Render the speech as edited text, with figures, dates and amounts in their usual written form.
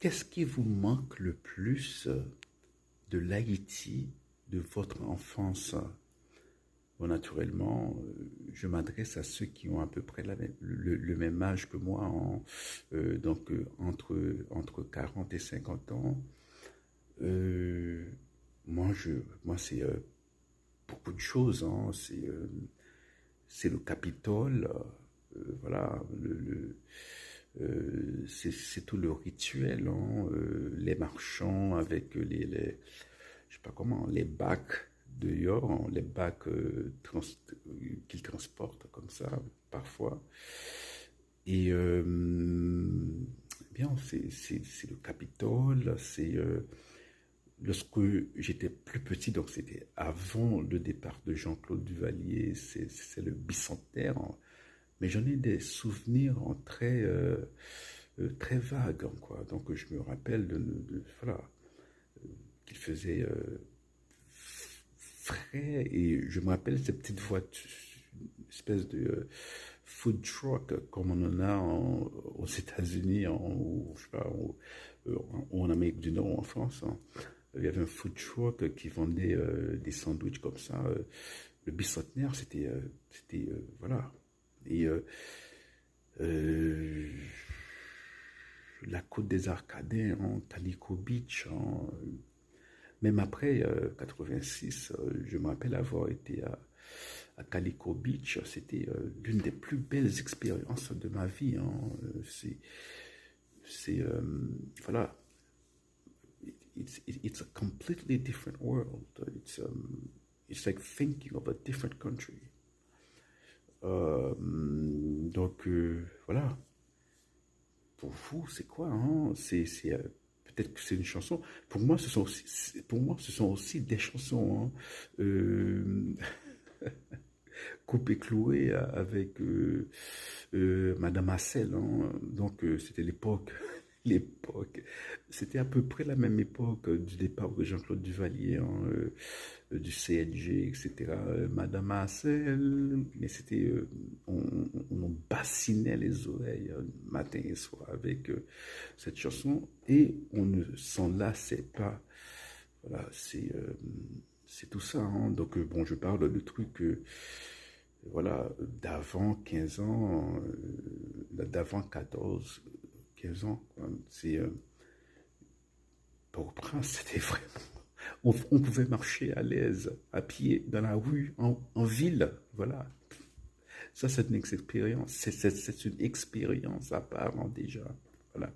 Qu'est-ce qui vous manque le plus de l'Haïti de votre enfance? Bon, naturellement, je m'adresse à ceux qui ont à peu près le même âge que moi, entre 40 et 50 ans. Euh, moi c'est beaucoup de choses, hein. C'est le Capitole, voilà, c'est tout le rituel, hein, les marchands avec je sais pas comment, les bacs dehors, hein, les bacs qu'ils transportent comme ça, parfois. Et bien, c'est le Capitole, lorsque j'étais plus petit, donc c'était avant le départ de Jean-Claude Duvalier, c'est le bicentenaire, hein. Mais j'en ai des souvenirs très vagues, hein, quoi. Donc je me rappelle voilà, qu'il faisait frais, et je me rappelle ces petites voitures, une espèce de food truck comme on en a aux États-Unis, ou je sais pas, ou en Amérique du Nord ou en France, hein. Il y avait un food truck qui vendait des sandwichs comme ça. Le bicentenaire, voilà. Et euh, la côte des Arcadins, hein, Calico Beach, hein. Même après 86, je me rappelle avoir été à Calico Beach. C'était l'une des plus belles expériences de ma vie, hein. Voilà. It's a completely different world. It's like thinking of a different country. Donc voilà. Pour vous, c'est quoi, hein? Peut-être que c'est une chanson. Pour moi, ce sont aussi des chansons, hein. Euh, Coupé cloué avec Madame Hassel, hein. Donc c'était l'époque, l'époque. C'était à peu près la même époque du départ de Jean-Claude Duvalier, hein, du CNG, etc. Madame Hassel, mais on bassinait les oreilles matin et soir avec cette chanson, et on ne s'en lassait pas. Voilà, c'est tout ça, hein. Donc, bon, je parle de trucs, voilà, d'avant 15 ans, d'avant 14, 15 ans, quoi. Port-au-Prince, c'était vraiment. On pouvait marcher à l'aise, à pied, dans la rue, en ville, voilà. Ça, c'est une expérience. C'est une expérience à part, hein, déjà. Voilà.